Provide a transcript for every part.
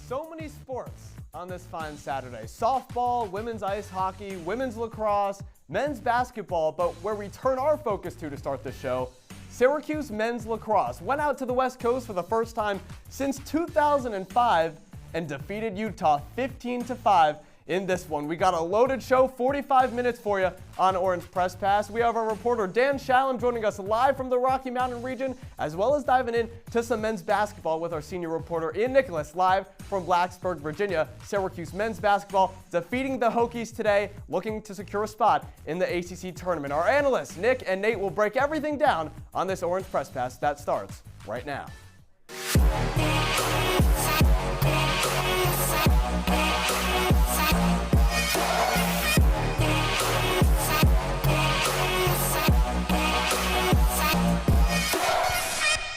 So many sports on this fine Saturday. Softball, women's ice hockey, women's lacrosse, men's basketball, but where we turn our focus to start the show, Syracuse men's lacrosse went out to the West Coast for the first time since 2005 and defeated Utah 15-5 in this one. We got a loaded show, 45 minutes for you on Orange Press Pass. We have our reporter Dan Shalom joining us live from the Rocky Mountain region, as well as diving in to some men's basketball with our senior reporter Ian Nicholas live from Blacksburg, Virginia. Syracuse men's basketball defeating the Hokies today, looking to secure a spot in the ACC tournament. Our analysts Nick and Nate will break everything down on this Orange Press Pass that starts right now.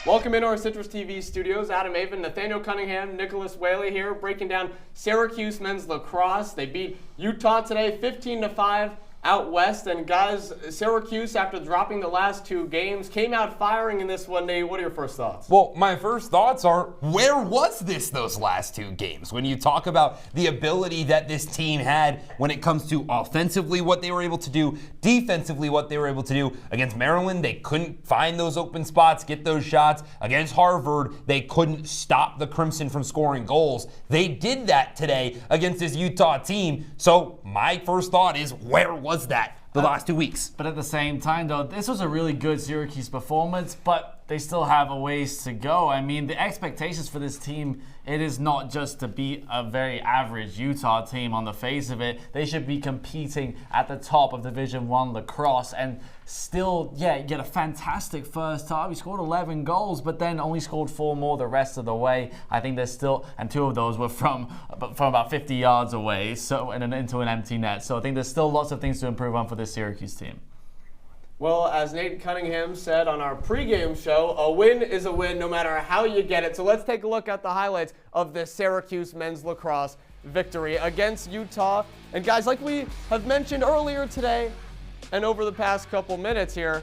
Welcome into our CitrusTV studios. Adam, Avin, Nathaniel, Cunningham, Nicholas Waley here, breaking down Syracuse men's lacrosse. They beat Utah today 15-5 out west. And guys, Syracuse, after dropping the last two games, came out firing in this one. Nate, what are your first thoughts? Well, my first thoughts are, where was those last two games? When you talk about the ability that this team had when it comes to offensively what they were able to do, defensively what they were able to do. Against Maryland, they couldn't find those open spots, get those shots. Against Harvard, they couldn't stop the Crimson from scoring goals. They did that today against this Utah team. So my first thought is, where was that the last 2 weeks? But at the same time, though, this was a really good Syracuse performance, but they still have a ways to go. I mean, the expectations for this team, it is not just to beat a very average Utah team on the face of it. They should be competing at the top of Division I lacrosse and still, get a fantastic first half. He scored 11 goals, but then only scored 4 more the rest of the way. I think there's still, and 2 of those were from about 50 yards away, so and into an empty net. So I think there's still lots of things to improve on for this Syracuse team. Well, as Nate Cunningham said on our pregame show, a win is a win no matter how you get it. So let's take a look at the highlights of this Syracuse men's lacrosse victory against Utah. And guys, like we have mentioned earlier today and over the past couple minutes here,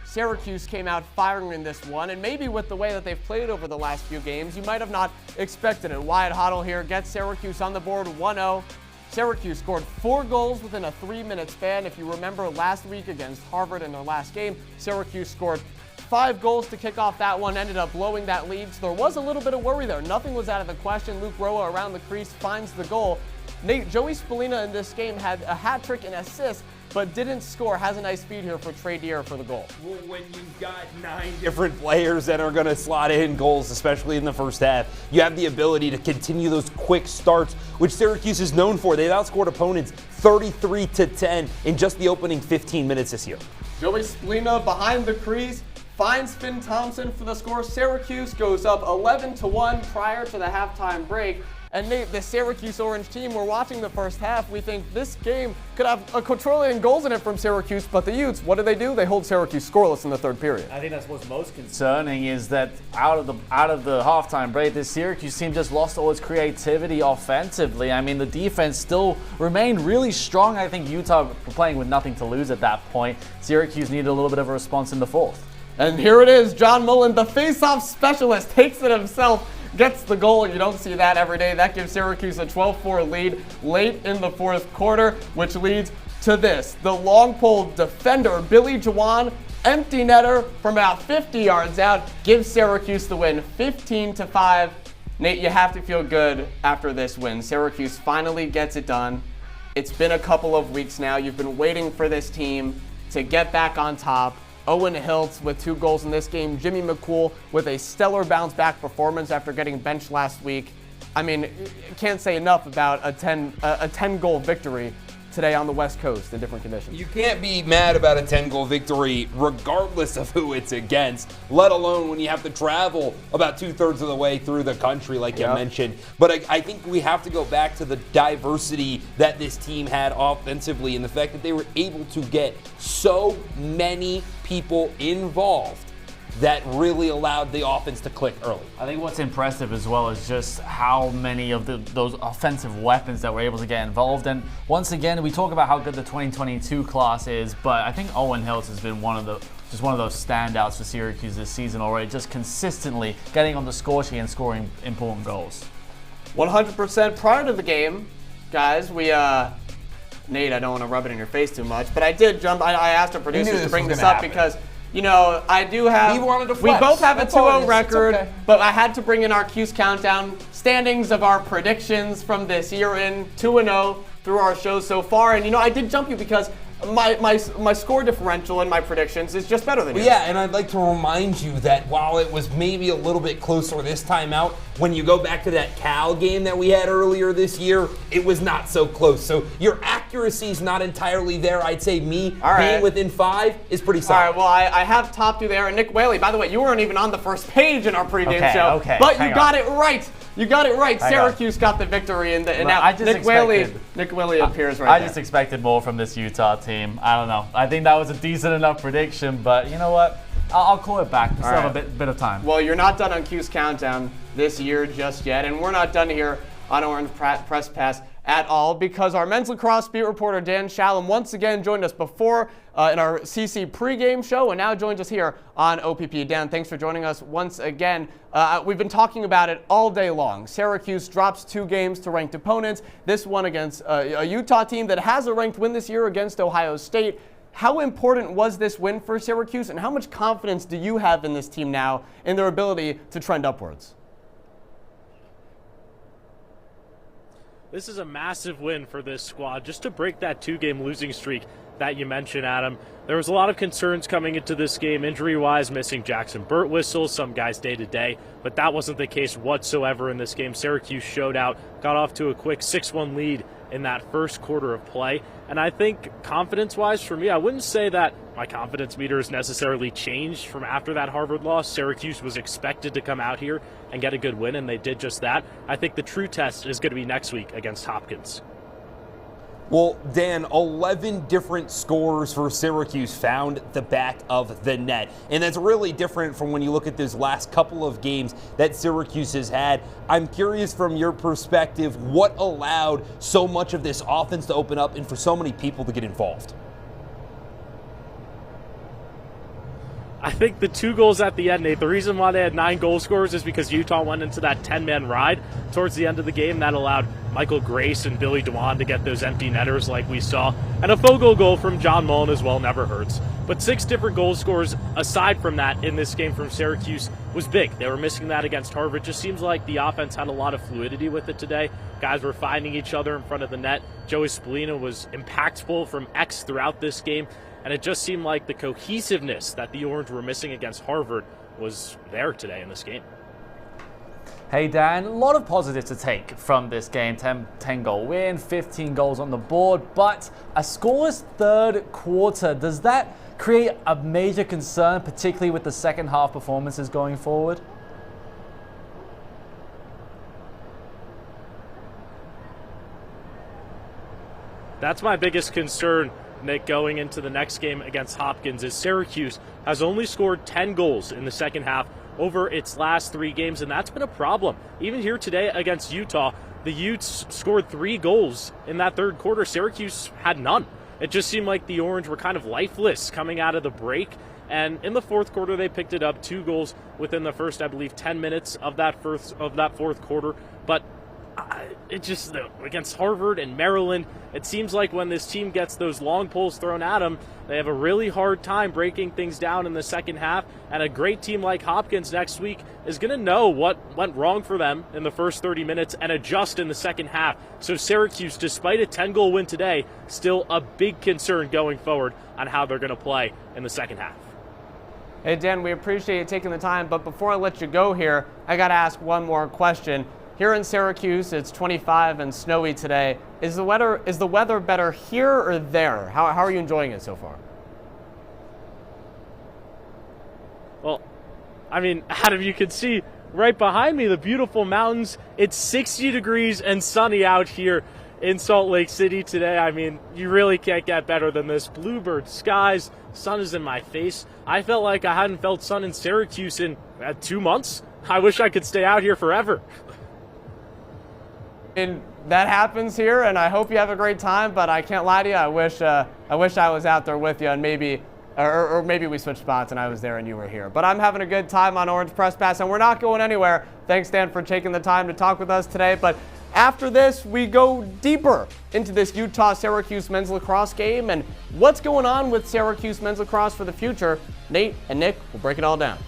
Syracuse came out firing in this one, and maybe with the way that they've played over the last few games, you might have not expected it. Wyatt Hoddle here gets Syracuse on the board 1-0. Syracuse scored 4 goals within a 3-minute span. If you remember last week against Harvard in their last game, Syracuse scored 5 goals to kick off that one, ended up blowing that lead. So there was a little bit of worry there. Nothing was out of the question. Luke Roa around the crease finds the goal. Nate, Joey Spallina in this game had a hat trick and assist, but didn't score. Has a nice feed here for Trey Deer for the goal. Well, when you've got 9 different players that are going to slot in goals, especially in the first half, you have the ability to continue those quick starts, which Syracuse is known for. They've outscored opponents 33-10 in just the opening 15 minutes this year. Joey Spallina behind the crease finds Finn Thompson for the score. Syracuse goes up 11-1 prior to the halftime break. And Nate, the Syracuse Orange team, we're watching the first half. We think this game could have a quadrillion goals in it from Syracuse, but the Utes, what do? They hold Syracuse scoreless in the third period. I think that's what's most concerning is that out of the halftime break, this Syracuse team just lost all its creativity offensively. I mean, the defense still remained really strong. I think Utah were playing with nothing to lose at that point. Syracuse needed a little bit of a response in the fourth. And here it is, John Mullen, the face-off specialist, takes it himself. Gets the goal. You don't see that every day. That gives Syracuse a 12-4 lead late in the fourth quarter, which leads to this. The long pole defender, Billy Jawan, empty netter from about 50 yards out, gives Syracuse the win 15-5. Nate, you have to feel good after this win. Syracuse finally gets it done. It's been a couple of weeks now. You've been waiting for this team to get back on top. Owen Hiltz with 2 goals in this game. Jimmy McCool with a stellar bounce-back performance after getting benched last week. I mean, can't say enough about a 10-goal victory today on the West Coast in different conditions. You can't be mad about a 10-goal victory regardless of who it's against, let alone when you have to travel about 2/3 of the way through the country like you mentioned. But I think we have to go back to the diversity that this team had offensively and the fact that they were able to get so many people involved that really allowed the offense to click early. I think what's impressive as well is just how many of those offensive weapons that were able to get involved. And once again, we talk about how good the 2022 class is, but I think Owen Hiltz has been one of those standouts for Syracuse this season already, just consistently getting on the score sheet and scoring important goals. 100%. Prior to the game, guys, we Nate, I don't want to rub it in your face too much, but I did jump. I asked our producers to bring this up because, you know, I do have. He wanted to we flex. both have That's a all it 2-0 is. record, It's okay. but I had to bring in our Q's countdown standings of our predictions from this year in 2-0 through our shows so far. And, you know, I did jump you because my score differential in my predictions is just better than yours. Yeah, and I'd like to remind you that while it was maybe a little bit closer this time out, when you go back to that Cal game that we had earlier this year, it was not so close. So your accuracy is not entirely there. I'd say being within 5 is pretty solid. All right, well, I have topped you there. And Nick Waley, by the way, you weren't even on the first page in our pregame show. Okay, but you got it right. You got it right. Syracuse got the victory. And now Nick Waley appears right there. I just expected more from this Utah team. I don't know. I think that was a decent enough prediction, but you know what? I'll call it back. We still have a bit of time. Well, you're not done on Q's Countdown this year just yet, and we're not done here on Orange Press Pass at all because our men's lacrosse beat reporter Dan Shalom once again joined us before in our CC pregame show and now joins us here on OPP. Dan, thanks for joining us once again. We've been talking about it all day long. Syracuse drops 2 games to ranked opponents. This one against a Utah team that has a ranked win this year against Ohio State. How important was this win for Syracuse, and how much confidence do you have in this team now in their ability to trend upwards? This is a massive win for this squad, just to break that 2-game losing streak that you mentioned, Adam. There was a lot of concerns coming into this game, injury-wise, missing Jackson Birtwistle, some guys day-to-day, but that wasn't the case whatsoever in this game. Syracuse showed out, got off to a quick 6-1 lead in that first quarter of play. And I think confidence-wise for me, I wouldn't say that my confidence meter has necessarily changed from after that Harvard loss. Syracuse was expected to come out here and get a good win, and they did just that. I think the true test is going to be next week against Hopkins. Well, Dan, 11 different scores for Syracuse found the back of the net. And that's really different from when you look at those last couple of games that Syracuse has had. I'm curious from your perspective, what allowed so much of this offense to open up and for so many people to get involved? I think the 2 goals at the end, Nate, the reason why they had 9 goal scorers is because Utah went into that 10-man ride towards the end of the game. That allowed Michael Grace and Billy Dewan to get those empty netters like we saw. And a Fogle goal from John Mullen as well never hurts. But 6 different goal scorers aside from that in this game from Syracuse was big. They were missing that against Harvard. Just seems like the offense had a lot of fluidity with it today. Guys were finding each other in front of the net. Joey Spallina was impactful from X throughout this game. And it just seemed like the cohesiveness that the Orange were missing against Harvard was there today in this game. Hey Dan, a lot of positives to take from this game. 10-goal win, 15 goals on the board, but a scoreless third quarter. Does that create a major concern, particularly with the second half performances going forward? That's my biggest concern, Nick, going into the next game against Hopkins, is Syracuse has only scored 10 goals in the second half over its last 3 games, and that's been a problem. Even here today against Utah, the Utes scored 3 goals in that third quarter. Syracuse had none. It just seemed like the Orange were kind of lifeless coming out of the break, and in the fourth quarter they picked it up, 2 goals within the first, I believe, 10 minutes of that fourth quarter. But it just, against Harvard and Maryland, it seems like when this team gets those long poles thrown at them, they have a really hard time breaking things down in the second half. And a great team like Hopkins next week is going to know what went wrong for them in the first 30 minutes and adjust in the second half. So Syracuse, despite a 10-goal win today, still a big concern going forward on how they're going to play in the second half. Hey, Dan, we appreciate you taking the time, but before I let you go here, I got to ask one more question. Here in Syracuse, it's 25 and snowy today. Is the weather better here or there? How are you enjoying it so far? Well, I mean, Adam, you can see right behind me the beautiful mountains. It's 60 degrees and sunny out here in Salt Lake City today. I mean, you really can't get better than this. Bluebird skies, sun is in my face. I felt like I hadn't felt sun in Syracuse in 2 months. I wish I could stay out here forever. And that happens here, and I hope you have a great time, but I can't lie to you. I wish I was out there with you and maybe Or maybe we switched spots and I was there and you were here. But I'm having a good time on Orange Press Pass, and we're not going anywhere. Thanks, Dan, for taking the time to talk with us today. But after this, we go deeper into this Utah-Syracuse men's lacrosse game and what's going on with Syracuse men's lacrosse for the future. Nate and Nick will break it all down.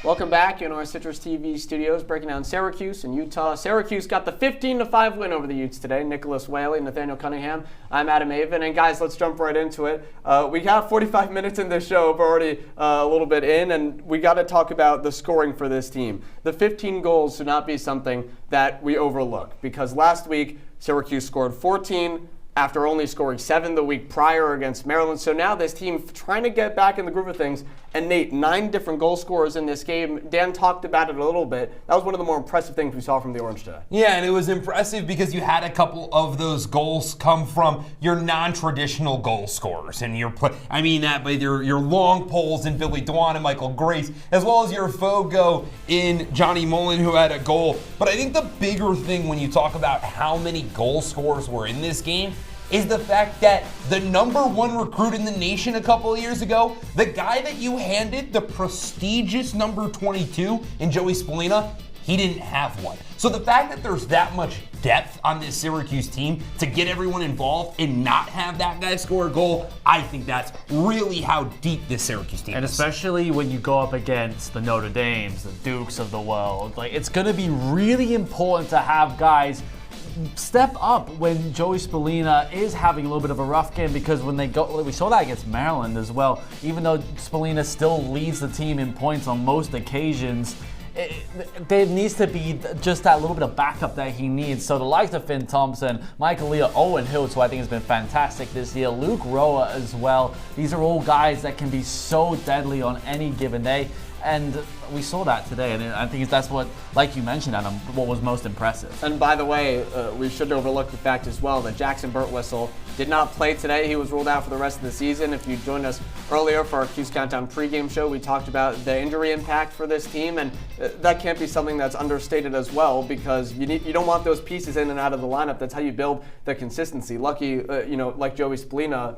Welcome back in our CitrusTV studios, breaking down Syracuse and Utah. Syracuse got the 15-5 win over the Utes today. Nicholas Waley, Nathaniel Cunningham. I'm Adam Avin, and guys, let's jump right into it. We got 45 minutes in this show. We're already a little bit in, and we got to talk about the scoring for this team. The 15 goals should not be something that we overlook, because last week Syracuse scored 14 after only scoring 7 the week prior against Maryland. So now this team trying to get back in the groove of things. And Nate, 9 different goal scorers in this game. Dan talked about it a little bit. That was one of the more impressive things we saw from the Orange today. Yeah, and it was impressive because you had a couple of those goals come from your non-traditional goal scorers. And I mean that by your long poles in Billy Dwan and Michael Grace, as well as your Fogo in Johnny Mullen, who had a goal. But I think the bigger thing when you talk about how many goal scorers were in this game is the fact that the #1 recruit in the nation a couple of years ago, the guy that you handed the prestigious number 22 in Joey Spallina, he didn't have one. So the fact that there's that much depth on this Syracuse team to get everyone involved and not have that guy score a goal, I think that's really how deep this Syracuse team is. And especially when you go up against the Notre Dames, the Dukes of the world, like it's going to be really important to have guys step up when Joey Spallina is having a little bit of a rough game, because when we saw that against Maryland as well, even though Spallina still leads the team in points on most occasions, there needs to be just that little bit of backup that he needs. So the likes of Finn Thompson, Michael Leah, Owen Hiltz, who I think has been fantastic this year, Luke Roa as well, these are all guys that can be so deadly on any given day. And we saw that today, and I think that's what, like you mentioned, Adam, what was most impressive. And by the way, we shouldn't overlook the fact as well that Jackson Birtwhistle did not play today. He was ruled out for the rest of the season. If you joined us earlier for our Q's Countdown pregame show, we talked about the injury impact for this team, and that can't be something that's understated as well, because you don't want those pieces in and out of the lineup. That's how you build the consistency. Lucky, like Joey Spallina,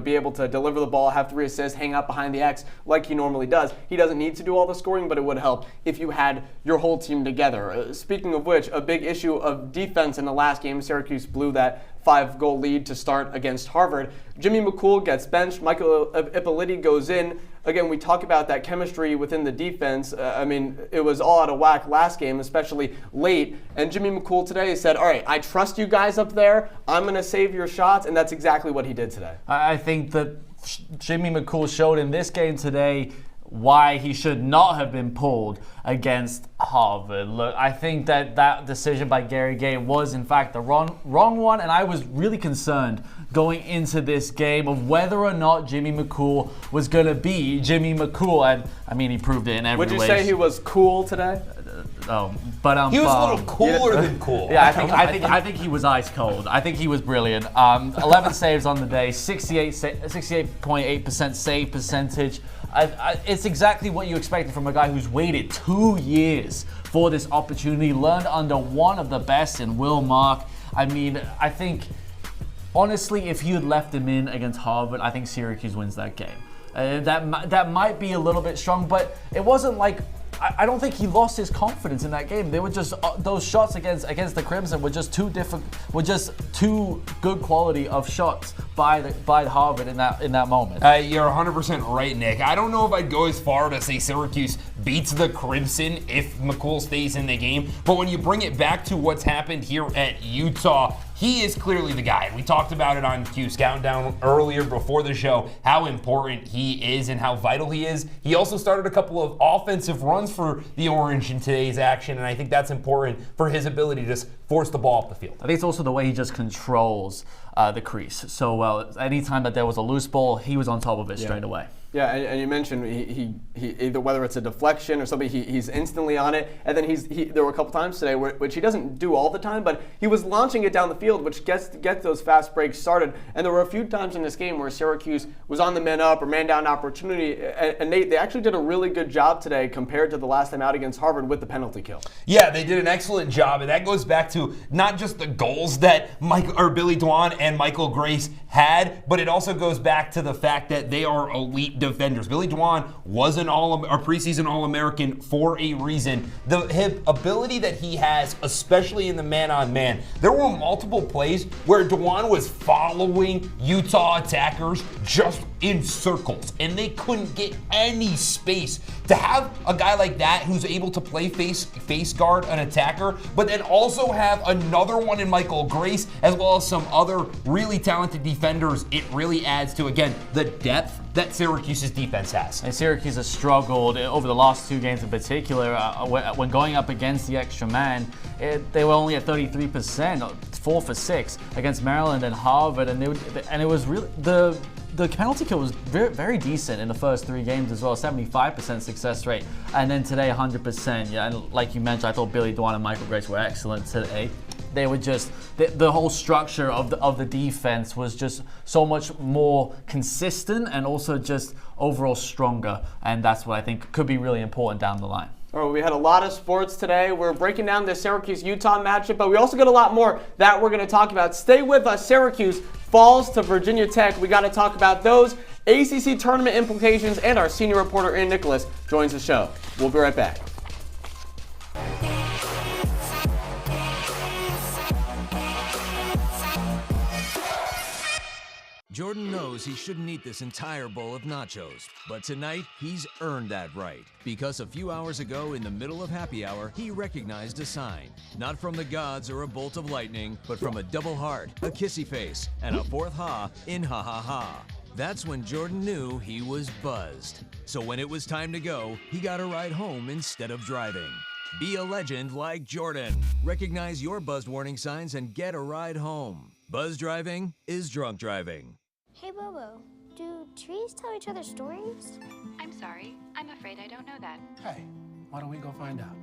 be able to deliver the ball, have 3 assists, hang out behind the X like he normally does. He doesn't need to do all the scoring, but it would help if you had your whole team together. Speaking of which, a big issue of defense in the last game, Syracuse blew that 5-goal lead to start against Harvard. Jimmy McCool gets benched. Michael Ippoliti goes in. Again, we talk about that chemistry within the defense. It was all out of whack last game, especially late. And Jimmy McCool today said, all right, I trust you guys up there. I'm going to save your shots. And that's exactly what he did today. I think that Jimmy McCool showed in this game today why he should not have been pulled against Harvard. Look, I think that decision by Gary Gabe was in fact the wrong one, and I was really concerned going into this game of whether or not Jimmy McCool was going to be Jimmy McCool, and I mean he proved it in every way. Would you say he was cool today? He was a little cooler than cool. Yeah, I think he was ice cold. I think he was brilliant. 11 saves on the day, 68.8% save percentage. It's exactly what you expected from a guy who's waited 2 years for this opportunity, learned under one of the best in Will Mark. I mean, I think, honestly, if you had left him in against Harvard, I think Syracuse wins that game. That might be a little bit strong, but it wasn't like. I don't think he lost his confidence in that game. They were just those shots against the Crimson were just too good quality of shots by Harvard in that moment. You're 100% right, Nick. I don't know if I'd go as far to say Syracuse beats the Crimson if McCool stays in the game, but when you bring it back to what's happened here at Utah, he is clearly the guy. We talked about it on Q's Countdown earlier before the show, how important he is and how vital he is. He also started a couple of offensive runs for the Orange in today's action, and I think that's important for his ability to just force the ball up the field. I think it's also the way he just controls the crease so well. Anytime that there was a loose ball, he was on top of it straight away. Yeah, and you mentioned he either whether it's a deflection or something, he's instantly on it. And then there were a couple times today which he doesn't do all the time, but he was launching it down the field, which gets those fast breaks started. And there were a few times in this game where Syracuse was on the man up or man down opportunity, and they actually did a really good job today compared to the last time out against Harvard with the penalty kill. Yeah, they did an excellent job, and that goes back to not just the goals that Billy Dwan and Michael Grace had, but it also goes back to the fact that they are elite defenders. Billy Dwan was a preseason All-American for a reason. The ability that he has, especially in the man-on-man, there were multiple plays where Dwan was following Utah attackers just in circles, and they couldn't get any space. To have a guy like that who's able to play face guard an attacker, but then also have another one in Michael Grace, as well as some other really talented defenders, it really adds to, again, the depth that Syracuse's defense has. And Syracuse has struggled over the last two games in particular. When going up against the extra man, they were only at 33%, 4 for 6 against Maryland and Harvard, and it was really the penalty kill was very, very decent in the first 3 games as well, 75% success rate, and then today 100%. Yeah, and like you mentioned, I thought Billy Dwan and Michael Grace were excellent today. They were just the whole structure of the defense was just so much more consistent and also just overall stronger, and that's what I think could be really important down the line. All right, we had a lot of sports today. We're breaking down the Syracuse-Utah matchup, but we also got a lot more that we're going to talk about. Stay with us. Syracuse falls to Virginia Tech. We got to talk about those ACC tournament implications, and our senior reporter, Ian Nicholas, joins the show. We'll be right back. Jordan knows he shouldn't eat this entire bowl of nachos, but tonight he's earned that right. Because a few hours ago, in the middle of happy hour, he recognized a sign. Not from the gods or a bolt of lightning, but from a double heart, a kissy face, and a fourth ha in ha ha ha. That's when Jordan knew he was buzzed. So when it was time to go, he got a ride home instead of driving. Be a legend like Jordan. Recognize your buzzed warning signs and get a ride home. Buzz driving is drunk driving. Hey Bobo, do trees tell each other stories? I'm sorry. I'm afraid I don't know that. Hey, why don't we go find out?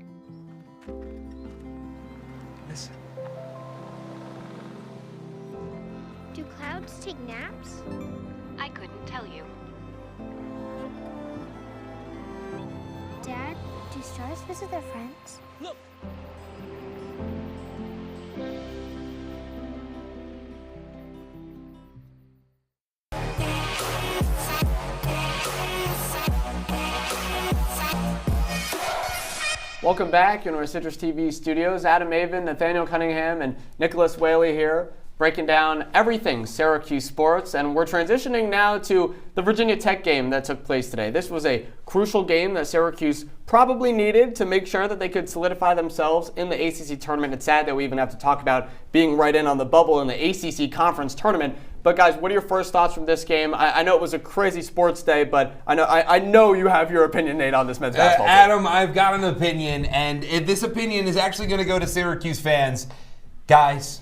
Listen. Do clouds take naps? I couldn't tell you. Dad, do stars visit their friends? Look. Welcome back in our CitrusTV studios. Adam Avin, Nathaniel Cunningham, and Nicholas Waley here, breaking down everything Syracuse sports. And we're transitioning now to the Virginia Tech game that took place today. This was a crucial game that Syracuse probably needed to make sure that they could solidify themselves in the ACC tournament. It's sad that we even have to talk about being right in on the bubble in the ACC conference tournament. But guys, what are your first thoughts from this game? I know it was a crazy sports day, but I know you have your opinion, Nate, on this men's basketball team. Adam, I've got an opinion, and this opinion is actually going to go to Syracuse fans. Guys,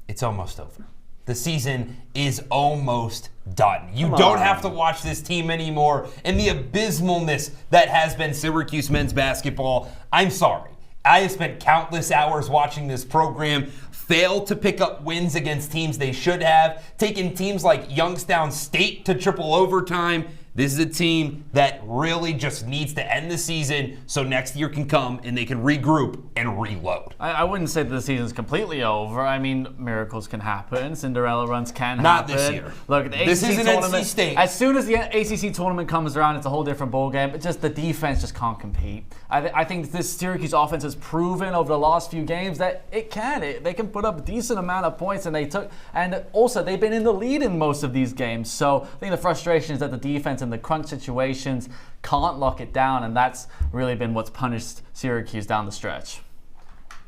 it's almost over. The season is almost done. You don't have to watch this team anymore, and the abysmalness that has been Syracuse men's basketball, I'm sorry. I have spent countless hours watching this program fail to pick up wins against teams they should have, taken teams like Youngstown State to triple overtime. This is a team that really just needs to end the season so next year can come and they can regroup and reload. I wouldn't say that the season's completely over. I mean, miracles can happen. Cinderella runs can happen. Not this year. Look, the This ACC isn't tournament, NC State. as soon as the ACC tournament comes around, it's a whole different ballgame. But just the defense just can't compete. I think this Syracuse offense has proven over the last few games that it can. They can put up a decent amount of points, and also they've been in the lead in most of these games. So I think the frustration is that the defense in the crunch situations can't lock it down, and that's really been what's punished Syracuse down the stretch.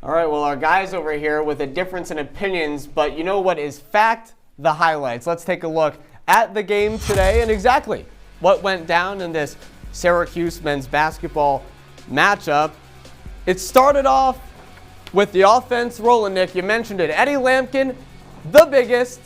All right, well, our guys over here with a difference in opinions, but you know what is fact? The highlights. Let's take a look at the game today and exactly what went down in this Syracuse men's basketball matchup. It started off with the offense rolling, Nick. You mentioned it. Eddie Lampkin, the biggest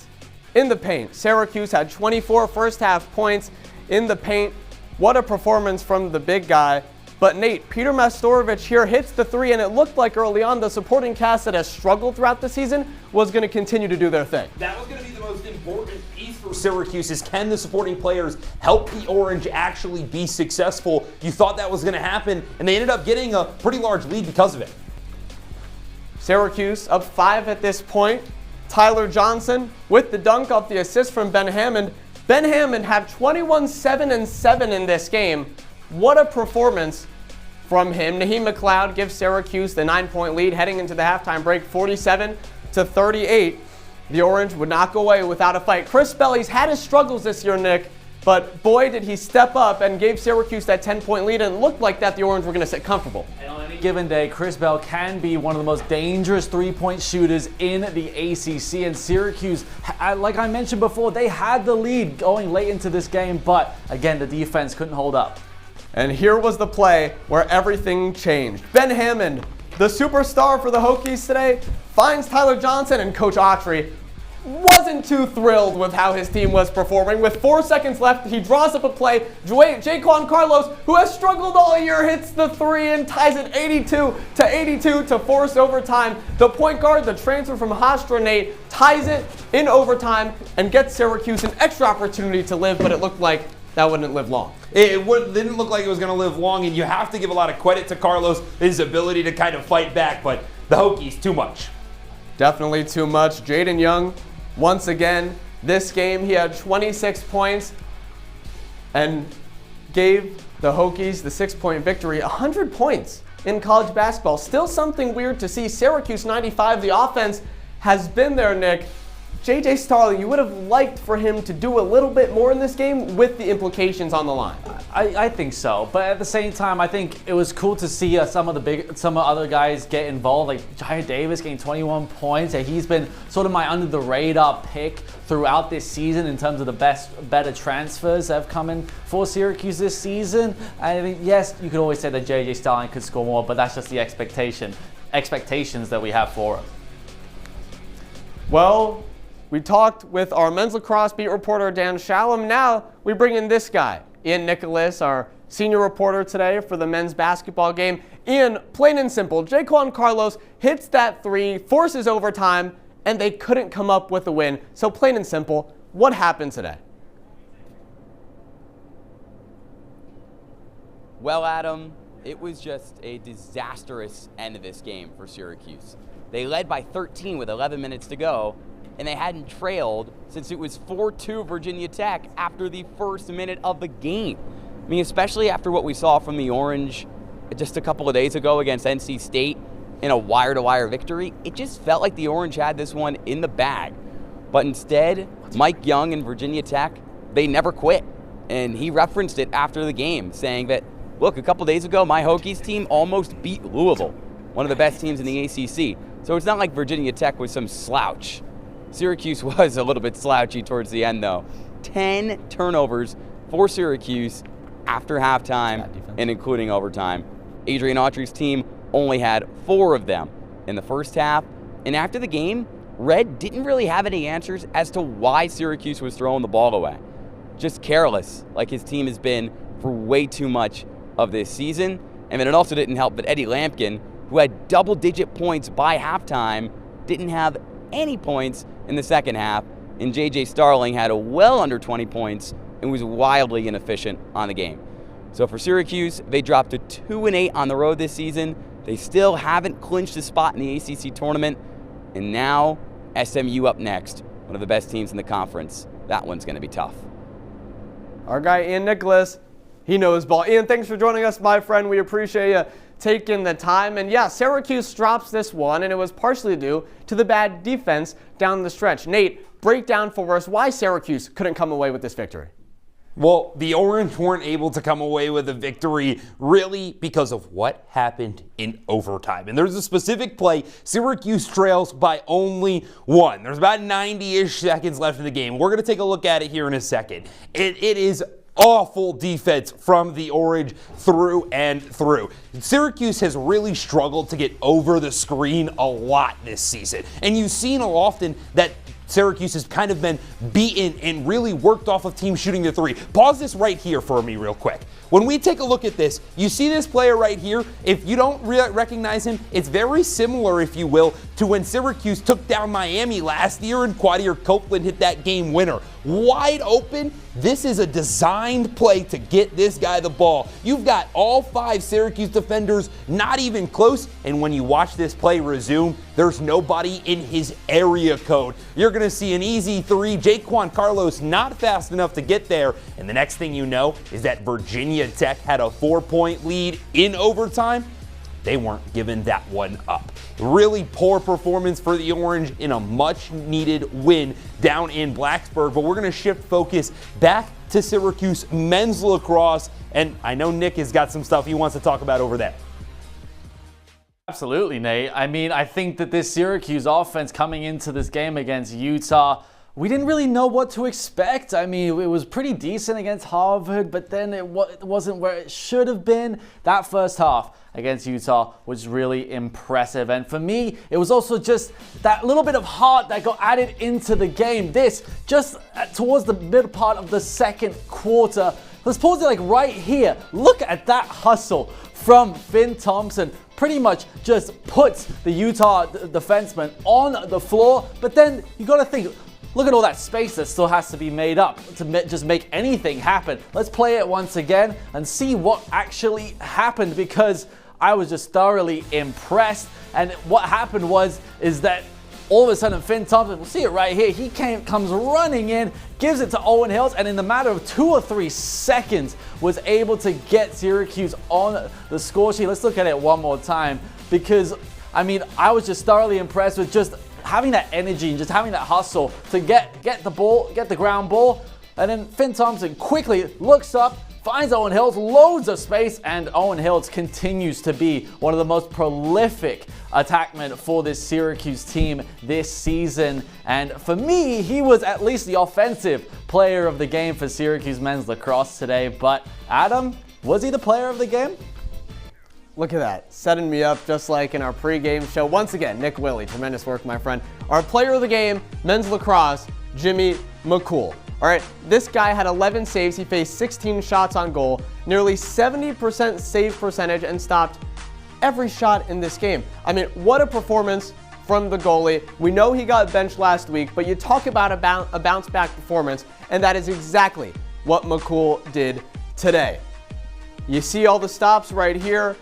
in the paint. Syracuse had 24 first half points in the paint. What a performance from the big guy. But Nate, Peter Mastorovich here hits the three, and it looked like early on the supporting cast that has struggled throughout the season was going to continue to do their thing. That was going to be the most important piece for Syracuse is can the supporting players help the Orange actually be successful? You thought that was going to happen, and they ended up getting a pretty large lead because of it. Syracuse up 5 at this point. Tyler Johnson with the dunk off the assist from Ben Hammond. Ben Hammond had 21, 7, and 7 in this game. What a performance from him. Naheem McLeod gives Syracuse the 9-point lead heading into the halftime break, 47-38. The Orange would not go away without a fight. Chris Belly's had his struggles this year, Nick, but boy, did he step up and gave Syracuse that 10-point lead, and it looked like that the Orange were going to sit comfortable. And on any given day, Chris Bell can be one of the most dangerous three-point shooters in the ACC. And Syracuse, like I mentioned before, they had the lead going late into this game, but again, the defense couldn't hold up. And here was the play where everything changed. Ben Hammond, the superstar for the Hokies today, finds Tyler Johnson, and Coach Autry wasn't too thrilled with how his team was performing. With 4 seconds left, he draws up a play. Jaquan Carlos, who has struggled all year, hits the three and ties it 82-82 to force overtime. The point guard, the transfer from Hofstra, Nate, ties it in overtime and gets Syracuse an extra opportunity to live, but it looked like that wouldn't live long. It didn't look like it was going to live long, and you have to give a lot of credit to Carlos, his ability to kind of fight back, but the Hokies, too much. Definitely too much. Jaden Young, once again, this game he had 26 points and gave the Hokies the 6-point victory. 100 points in college basketball. Still something weird to see. Syracuse 95, the offense has been there, Nick. J.J. Starling, you would have liked for him to do a little bit more in this game with the implications on the line. I think so, but at the same time, I think it was cool to see some other guys get involved, like Jai Davis getting 21 points. And he's been sort of my under the radar pick throughout this season in terms of the better transfers that have come in for Syracuse this season. I think yes, you could always say that J.J. Starling could score more, but that's just the expectations that we have for him. Well, we talked with our men's lacrosse beat reporter, Dan Shalom. Now we bring in this guy, Ian Nicholas, our senior reporter today for the men's basketball game. Ian, plain and simple, Jaquan Carlos hits that three, forces overtime, and they couldn't come up with a win. So plain and simple, what happened today? Well, Adam, it was just a disastrous end of this game for Syracuse. They led by 13 with 11 minutes to go, and they hadn't trailed since it was 4-2 Virginia Tech after the first minute of the game. I mean, especially after what we saw from the Orange just a couple of days ago against NC State in a wire-to-wire victory, it just felt like the Orange had this one in the bag. But instead, Mike Young and Virginia Tech, they never quit. And he referenced it after the game, saying that, look, a couple days ago, my Hokies team almost beat Louisville, one of the best teams in the ACC. So it's not like Virginia Tech was some slouch. Syracuse was a little bit slouchy towards the end, though. 10 turnovers for Syracuse after halftime and including overtime. Adrian Autry's team only had 4 of them in the first half. And after the game, Red didn't really have any answers as to why Syracuse was throwing the ball away. Just careless, like his team has been for way too much of this season. And then it also didn't help that Eddie Lampkin, who had double-digit points by halftime, didn't have any points in the second half, and J.J. Starling had a well under 20 points and was wildly inefficient on the game. So for Syracuse, they dropped to 2-8 on the road this season. They still haven't clinched a spot in the ACC tournament. And now SMU up next, one of the best teams in the conference. That one's going to be tough. Our guy Ian Nicholas, he knows ball. Ian, thanks for joining us, my friend. We appreciate you taking the time. And yeah, Syracuse drops this one, and it was partially due to the bad defense down the stretch. Nate, break down for us why Syracuse couldn't come away with this victory. Well, the Orange weren't able to come away with a victory really because of what happened in overtime. And there's a specific play. Syracuse trails by only one. There's about 90-ish seconds left in the game. We're going to take a look at it here in a second. It is awful defense from the Orange through and through. Syracuse has really struggled to get over the screen a lot this season. And you've seen often that Syracuse has kind of been beaten and really worked off of teams shooting the three. Pause this right here for me real quick. When we take a look at this, you see this player right here. If you don't recognize him, it's very similar, if you will, to when Syracuse took down Miami last year and Quadir Copeland hit that game winner. Wide open. This is a designed play to get this guy the ball. You've got all 5 Syracuse defenders not even close, and when you watch this play resume, there's nobody in his area code. You're going to see an easy 3. Jaquan Carlos not fast enough to get there, and the next thing you know is that Virginia Tech had a 4-point lead in overtime. They weren't giving that one up. Really poor performance for the Orange in a much-needed win down in Blacksburg. But we're going to shift focus back to Syracuse men's lacrosse. And I know Nick has got some stuff he wants to talk about over there. Absolutely, Nate. I mean, I think that this Syracuse offense coming into this game against Utah, we didn't really know what to expect. I mean, it was pretty decent against Harvard, but then it wasn't where it should have been. That first half against Utah was really impressive. And for me, it was also just that little bit of heart that got added into the game. This, just towards the middle part of the second quarter. Let's pause it like right here. Look at that hustle from Finn Thompson. Pretty much just puts the Utah defenseman on the floor. But then you got to think, look at all that space that still has to be made up to just make anything happen. Let's play it once again and see what actually happened, because I was just thoroughly impressed. And what happened is that all of a sudden Finn Thompson, we'll see it right here, he comes running in, gives it to Owen Hills, and in the matter of 2 or 3 seconds was able to get Syracuse on the score sheet. Let's look at it one more time, because I mean, I was just thoroughly impressed with just having that energy and just having that hustle to get the ball, get the ground ball. And then Finn Thompson quickly looks up, finds Owen Hills, loads of space, and Owen Hills continues to be one of the most prolific attackmen for this Syracuse team this season. And for me, he was at least the offensive player of the game for Syracuse men's lacrosse today. But Adam, was he the player of the game? Look at that, setting me up just like in our pregame show. Once again, Nick Willie, tremendous work, my friend. Our player of the game, men's lacrosse, Jimmy McCool. All right, this guy had 11 saves. He faced 16 shots on goal, nearly 70% save percentage, and stopped every shot in this game. I mean, what a performance from the goalie. We know he got benched last week, but you talk about a bounce back performance, and that is exactly what McCool did today. You see all the stops right here.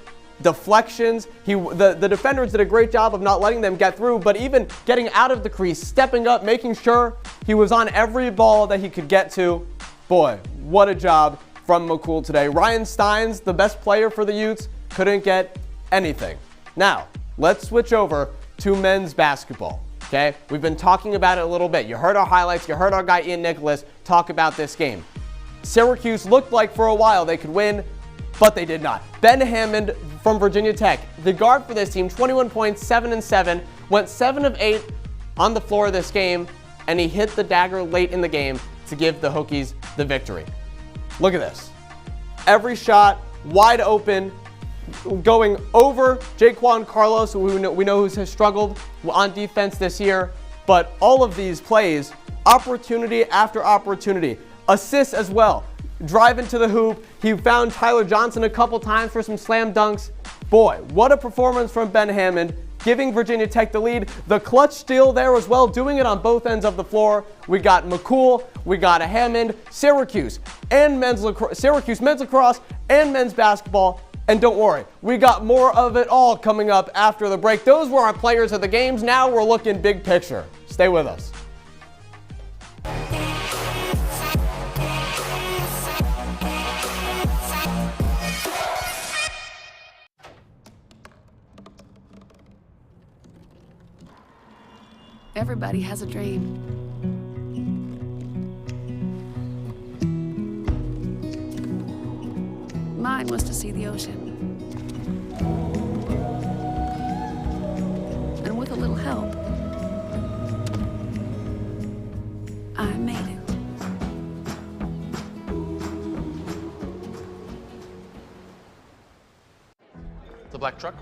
Deflections. The defenders did a great job of not letting them get through, but even getting out of the crease, stepping up, making sure he was on every ball that he could get to. Boy, what a job from McCool today. Ryan Steins, the best player for the Utes, couldn't get anything. Now, let's switch over to men's basketball. Okay? We've been talking about it a little bit. You heard our highlights. You heard our guy Ian Nicholas talk about this game. Syracuse looked like for a while they could win, but they did not. Ben Hammond from Virginia Tech, the guard for this team, 21 points, 7 and 7, went 7 of 8 on the floor of this game, and he hit the dagger late in the game to give the Hokies the victory. Look at this. Every shot wide open, going over Jaquan Carlos, who we know who's struggled on defense this year, but all of these plays, opportunity after opportunity, assists as well. Drive into the hoop. He found Tyler Johnson a couple times for some slam dunks. Boy, what a performance from Ben Hammond. giving Virginia Tech the lead. The clutch steal there as well, doing it on both ends of the floor. We got McCool, we got a Hammond, Syracuse men's lacrosse and men's basketball. And don't worry, we got more of it all coming up after the break. Those were our players of the games. Now we're looking big picture. Stay with us. Everybody has a dream. Mine was to see the ocean. And with a little help, I made it. The black truck?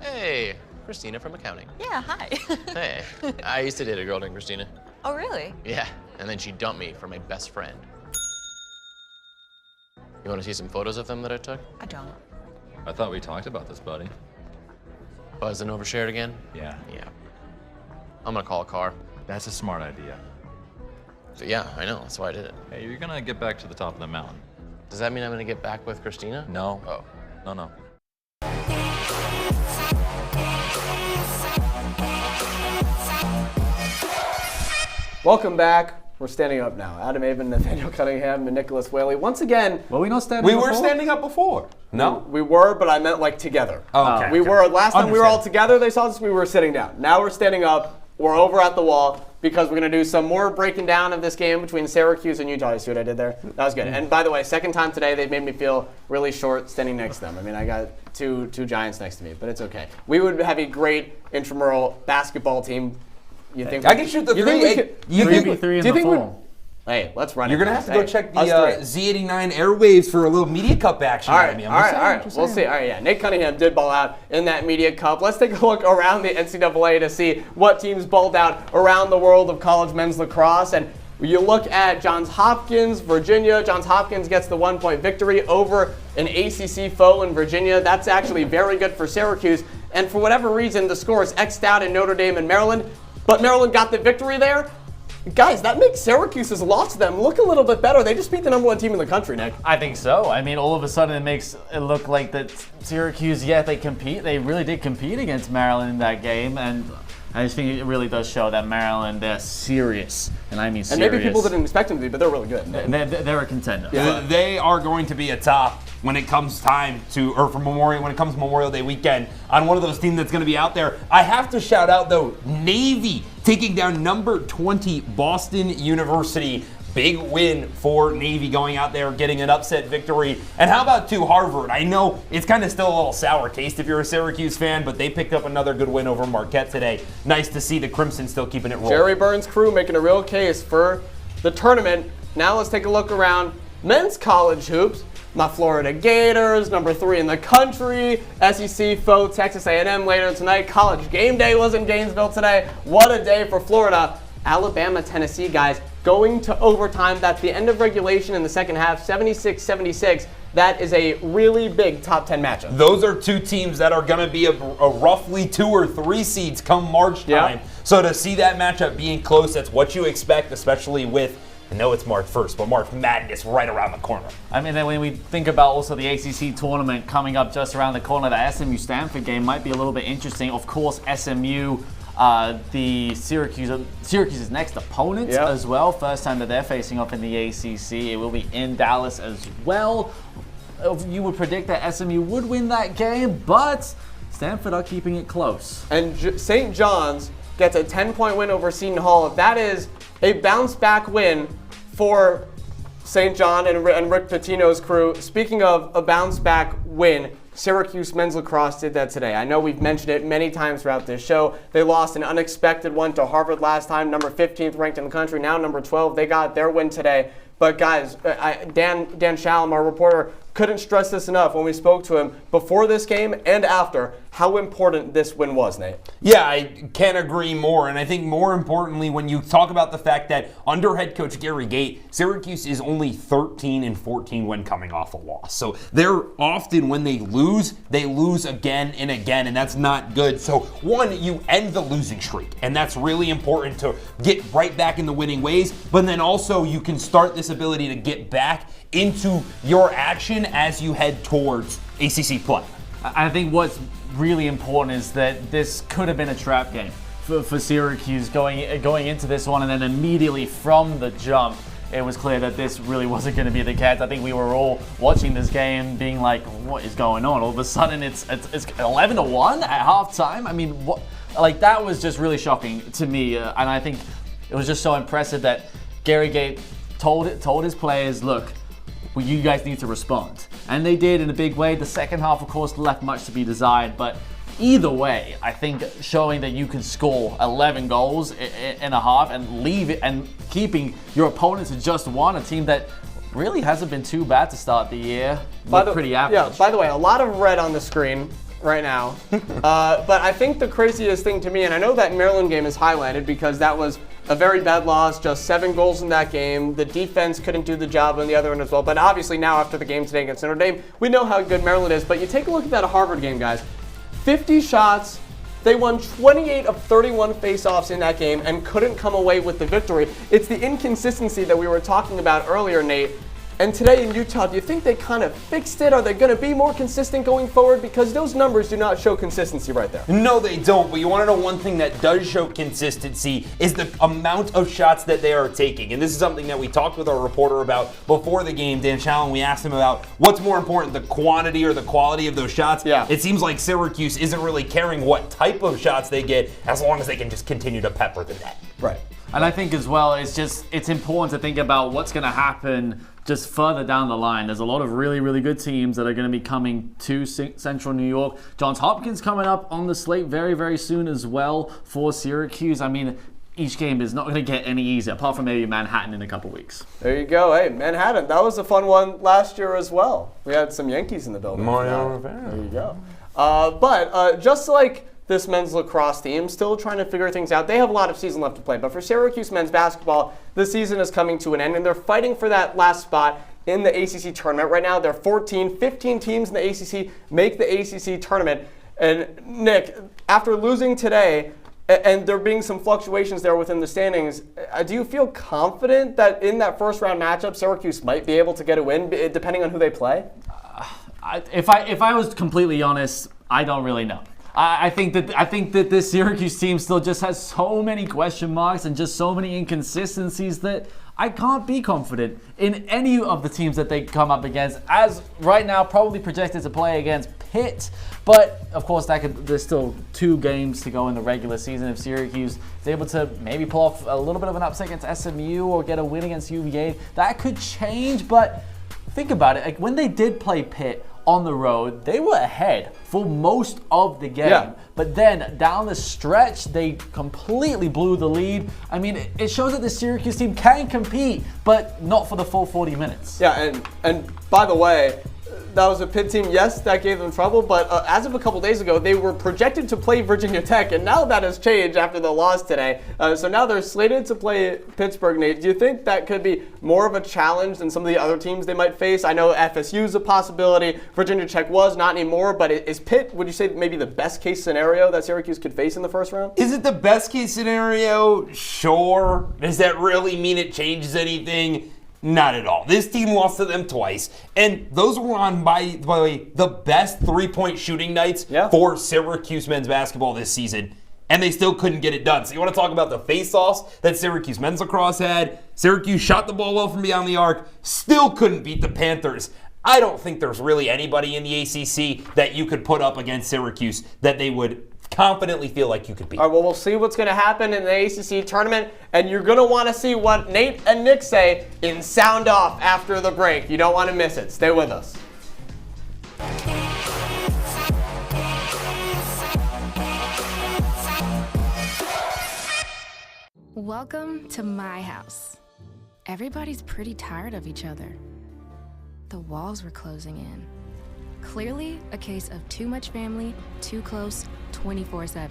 Hey, Christina from accounting. Yeah, hi. Hey, I used to date a girl named Christina. Oh, really? Yeah, and then she dumped me for my best friend. You want to see some photos of them that I took? I don't. I thought we talked about this, buddy. Buzzed and overshared again? Yeah. Yeah. I'm gonna call a car. That's a smart idea. So yeah, I know, that's why I did it. Hey, you're gonna get back to the top of the mountain. Does that mean I'm gonna get back with Christina? No. Oh. No. Welcome back. We're standing up now. Adam Avin, Nathaniel Cunningham, and Nicholas Waley. Once again, Were we not standing We up were before? standing up before. No? we were, but I meant like together. Okay. We okay. were, last time we were all Understand. together, they saw us, we were sitting down. Now we're standing up. We're over at the wall because we're going to do some more breaking down of this game between Syracuse and Utah. You see what I did there? That was good. And by the way, second time today, they've made me feel really short standing next to them. I mean, I got two giants next to me, but it's okay. We would have a great intramural basketball team. You think I can shoot the three. You 3v3 in the fall. Hey, let's run it. You're going to have to go check the us Z89 airwaves for a little media cup action. All right. We'll see. All right, yeah. Nate Cunningham did ball out in that media cup. Let's take a look around the NCAA to see what teams balled out around the world of college men's lacrosse. And you look at Johns Hopkins, Virginia. Johns Hopkins gets the 1-point victory over an ACC foe in Virginia. That's actually very good for Syracuse. And for whatever reason, the score is X'd out in Notre Dame and Maryland. But Maryland got the victory there. Guys, that makes Syracuse's loss to them look a little bit better. They just beat the #1 team in the country, Nick. I think so. I mean, all of a sudden it makes it look like that Syracuse, yeah, they compete. They really did compete against Maryland in that game, and I just think it really does show that Maryland, they're serious, and I mean serious. And maybe people didn't expect them to be, but they're really good. They're a contender. Yeah. They are going to be a top when it comes time to, or for Memorial, when it comes Memorial Day weekend, on one of those teams that's going to be out there. I have to shout out, though, Navy taking down number 20 Boston University. Big win for Navy going out there, getting an upset victory. And how about Harvard? I know it's kind of still a little sour taste if you're a Syracuse fan, but they picked up another good win over Marquette today. Nice to see the Crimson still keeping it rolling. Jerry Burns' crew making a real case for the tournament. Now let's take a look around men's college hoops. My Florida Gators, number 3 in the country. SEC foe Texas A&M later tonight. College game day was in Gainesville today. What a day for Florida. Alabama, Tennessee, guys, going to overtime. That's the end of regulation in the second half, 76-76. That is a really big top 10 matchup. Those are two teams that are going to be a roughly 2 or 3 seeds come March time. So to see that matchup being close, that's what you expect, especially with, I know it's March 1st, but March Madness right around the corner. I mean, when we think about also the ACC tournament coming up just around the corner, the SMU-Stanford game might be a little bit interesting. Of course, SMU, the Syracuse's next opponent as well. First time that they're facing off in the ACC. It will be in Dallas as well. You would predict that SMU would win that game, but Stanford are keeping it close. And St. John's gets a 10-point win over Seton Hall. That is a bounce-back win for St. John and Rick Pitino's crew. Speaking of a bounce-back win, Syracuse men's lacrosse did that today. I know we've mentioned it many times throughout this show. They lost an unexpected one to Harvard last time, number 15th ranked in the country, now number 12. They got their win today. But guys, Dan Shalom, our reporter, couldn't stress this enough when we spoke to him before this game and after, how important this win was, Nate. Yeah, I can't agree more. And I think more importantly, when you talk about the fact that under head coach Gary Gait, Syracuse is only 13-14 when coming off a loss. So they're often, when they lose again and again, and that's not good. So one, you end the losing streak, and that's really important to get right back in the winning ways. But then also you can start this ability to get back into your action as you head towards ACC play. I think what's really important is that this could have been a trap game for Syracuse going into this one, and then immediately from the jump, it was clear that this really wasn't going to be the case. I think we were all watching this game being like, what is going on? All of a sudden, it's 11-1 at halftime. I mean, what? Like, that was just really shocking to me, and I think it was just so impressive that Gary Gait told his players, look, well, you guys need to respond. And they did in a big way. The second half, of course, left much to be desired, but either way, I think showing that you can score 11 goals in a half and leave it and keeping your opponent to just one, a team that really hasn't been too bad to start the year. Pretty average. Yeah, by the way, a lot of red on the screen right now. But I think the craziest thing to me, and I know that Maryland game is highlighted because that was a very bad loss, just 7 goals in that game. The defense couldn't do the job on the other end as well. But obviously now after the game today against Notre Dame, we know how good Maryland is. But you take a look at that Harvard game, guys. 50 shots. They won 28 of 31 faceoffs in that game and couldn't come away with the victory. It's the inconsistency that we were talking about earlier, Nate. And today in Utah, do you think they kind of fixed it? Are they going to be more consistent going forward? Because those numbers do not show consistency right there. No, they don't. But you want to know one thing that does show consistency is the amount of shots that they are taking. And this is something that we talked with our reporter about before the game, Dan Challen. We asked him about what's more important, the quantity or the quality of those shots. Yeah. It seems like Syracuse isn't really caring what type of shots they get as long as they can just continue to pepper the net. Right. And I think as well, it's important to think about what's going to happen just further down the line. There's a lot of really, really good teams that are going to be coming to Central New York. Johns Hopkins coming up on the slate very, very soon as well for Syracuse. I mean, each game is not going to get any easier, apart from maybe Manhattan in a couple weeks. There you go. Hey, Manhattan, that was a fun one last year as well. We had some Yankees in the building. Mario Rivera. There you go. But just like this men's lacrosse team, still trying to figure things out. They have a lot of season left to play, but for Syracuse men's basketball, the season is coming to an end, and they're fighting for that last spot in the ACC tournament. Right now, they're 15 teams in the ACC make the ACC tournament. And Nick, after losing today, and there being some fluctuations there within the standings, do you feel confident that in that first round matchup, Syracuse might be able to get a win, depending on who they play? If I was completely honest, I don't really know. I think that this Syracuse team still just has so many question marks and just so many inconsistencies that I can't be confident in any of the teams that they come up against. As right now, probably projected to play against Pitt, but of course there's still 2 games to go in the regular season. If Syracuse is able to maybe pull off a little bit of an upset against SMU or get a win against UVA, that could change. But think about it, like when they did play Pitt on the road, they were ahead for most of the game. Yeah. But then down the stretch, they completely blew the lead. I mean, it shows that the Syracuse team can compete, but not for the full 40 minutes. Yeah, and by the way, that was a Pitt team, yes, that gave them trouble, but as of a couple days ago, they were projected to play Virginia Tech, and now that has changed after the loss today. So now they're slated to play Pittsburgh, Nate. Do you think that could be more of a challenge than some of the other teams they might face? I know FSU is a possibility. Virginia Tech was, not anymore, but is Pitt, would you say, maybe the best case scenario that Syracuse could face in the first round? Is it the best case scenario? Sure. Does that really mean it changes anything? Not at all. This team lost to them twice, and those were on, by the way, the best 3-point shooting nights for Syracuse men's basketball this season, and they still couldn't get it done. So you want to talk about the face-offs that Syracuse men's lacrosse had? Syracuse shot the ball well from beyond the arc, still couldn't beat the Panthers. I don't think there's really anybody in the ACC that you could put up against Syracuse that they would confidently feel like you could beat. All right, well, we'll see what's going to happen in the ACC tournament, and you're going to want to see what Nate and Nick say in Sound Off after the break. You don't want to miss it. Stay with us. Welcome to my house. Everybody's pretty tired of each other. the walls were closing in. Clearly a case of too much family, too close, 24/7.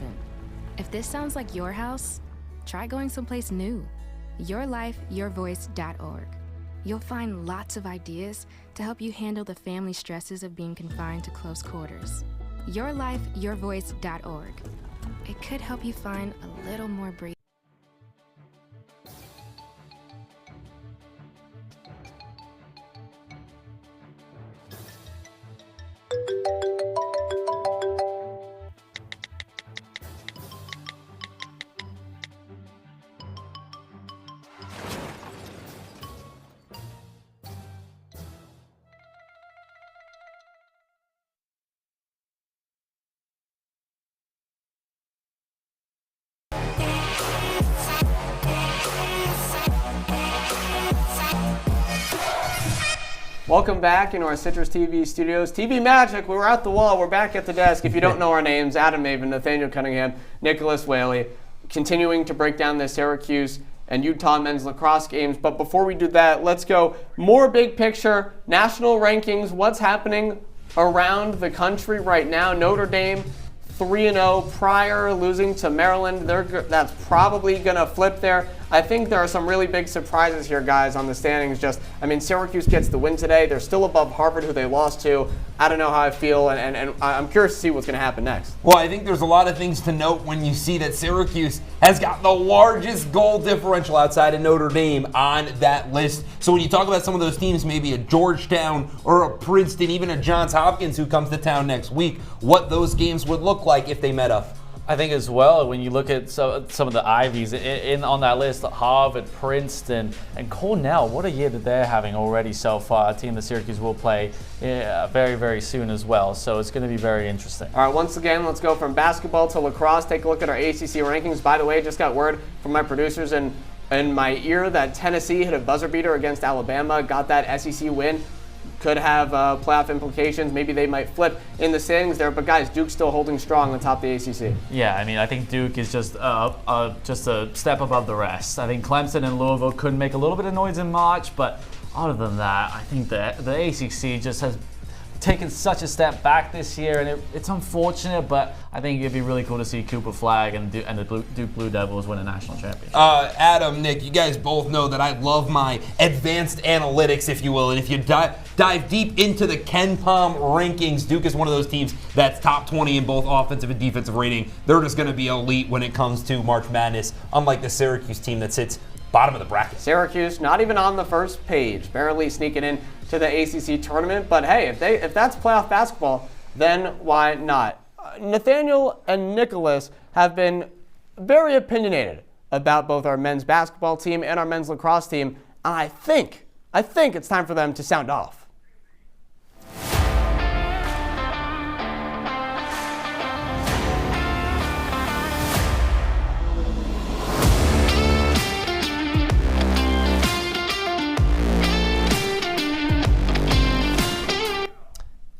If this sounds like your house, try going someplace new. YourLifeYourVoice.org. You'll find lots of ideas to help you handle the family stresses of being confined to close quarters. YourLifeYourVoice.org. It could help you find a little more breathing. Welcome back into our CitrusTV studios. TV magic, we were at the wall, we're back at the desk. If you don't know our names, Adam Avin, Nathaniel Cunningham, Nicholas Waley, continuing to break down the Syracuse and Utah men's lacrosse games. But before we do that, let's go more big picture, national rankings, what's happening around the country right now. Notre Dame 3-0 prior, losing to Maryland. That's probably going to flip there. I think there are some really big surprises here, guys, on the standings. Syracuse gets the win today. They're still above Harvard, who they lost to. I don't know how I feel, and I'm curious to see what's going to happen next. Well, I think there's a lot of things to note when you see that Syracuse has got the largest goal differential outside of Notre Dame on that list. So when you talk about some of those teams, maybe a Georgetown or a Princeton, even a Johns Hopkins who comes to town next week, what those games would look like if they met up. I think as well, when you look at some of the Ivies on that list, Harvard, Princeton, and Cornell, what a year that they're having already so far. A team that Syracuse will play very, very soon as well. So it's going to be very interesting. All right, once again, let's go from basketball to lacrosse. Take a look at our ACC rankings. By the way, just got word from my producers in my ear that Tennessee hit a buzzer beater against Alabama, got that SEC win. Could have playoff implications. Maybe they might flip in the standings there. But guys, Duke's still holding strong on top of the ACC. Yeah, I think Duke is just a step above the rest. I think Clemson and Louisville could make a little bit of noise in March, but other than that, I think the ACC just has taken such a step back this year, and it's unfortunate, but I think it'd be really cool to see Cooper Flag and the Duke Blue Devils win a national championship. Adam, Nick, you guys both know that I love my advanced analytics, if you will, and if you dive deep into the Ken Palm rankings, Duke is one of those teams that's top 20 in both offensive and defensive rating. They're just going to be elite when it comes to March Madness, unlike the Syracuse team that sits bottom of the bracket. Syracuse, not even on the first page, barely sneaking in to the ACC tournament. But hey, if that's playoff basketball, then why not? Nathaniel and Nicholas have been very opinionated about both our men's basketball team and our men's lacrosse team. And I think it's time for them to sound off.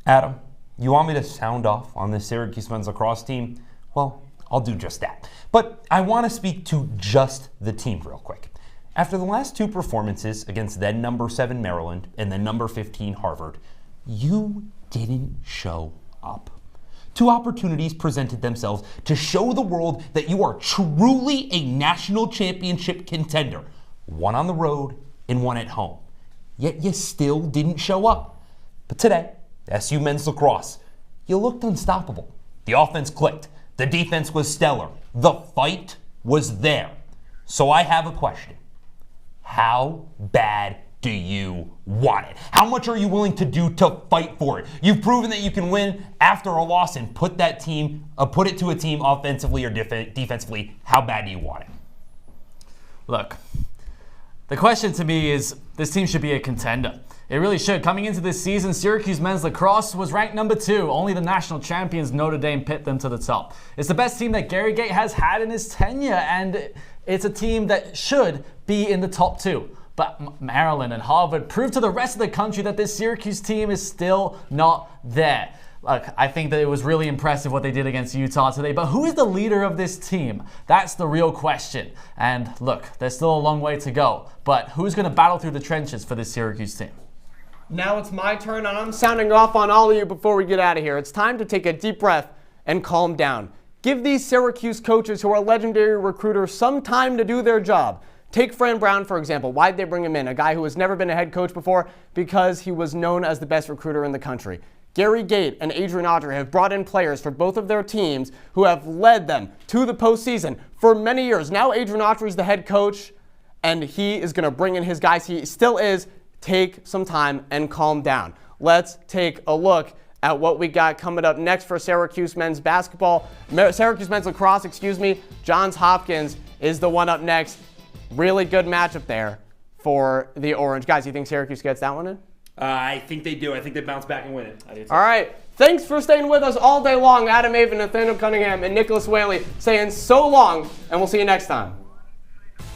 Adam, you want me to sound off on the Syracuse men's lacrosse team? Well, I'll do just that. But I want to speak to just the team real quick. After the last two performances against then number 7 Maryland and then number 15 Harvard, you didn't show up. Two opportunities presented themselves to show the world that you are truly a national championship contender. One on the road and one at home. Yet you still didn't show up. But today, SU men's lacrosse, you looked unstoppable. The offense clicked. The defense was stellar. The fight was there. So I have a question. How bad do you want it? How much are you willing to do to fight for it? You've proven that you can win after a loss and put it to a team offensively or defensively. How bad do you want it? Look, the question to me is, this team should be a contender. It really should. Coming into this season, Syracuse men's lacrosse was ranked number 2. Only the national champions Notre Dame pit them to the top. It's the best team that Gary Gait has had in his tenure, and it's a team that should be in the top 2. But Maryland and Harvard proved to the rest of the country that this Syracuse team is still not there. Look, I think that it was really impressive what they did against Utah today, but who is the leader of this team? That's the real question. And look, there's still a long way to go, but who's going to battle through the trenches for this Syracuse team? Now it's my turn, and I'm sounding off on all of you before we get out of here. It's time to take a deep breath and calm down. Give these Syracuse coaches who are legendary recruiters some time to do their job. Take Fran Brown, for example. Why'd they bring him in? A guy who has never been a head coach before? Because he was known as the best recruiter in the country. Gary Gate and Adrian Audrey have brought in players for both of their teams who have led them to the postseason for many years. Now Adrian Audrey is the head coach, and he is going to bring in his guys. He still is. Take some time and calm down. Let's take a look at what we got coming up next for Syracuse men's basketball. Syracuse men's lacrosse, Johns Hopkins is the one up next. Really good matchup there for the Orange. Guys, you think Syracuse gets that one in? I think they do. I think they bounce back and win it. All right. Thanks for staying with us all day long. Adam Avin, Nathaniel Cunningham, and Nicholas Waley saying so long, and we'll see you next time.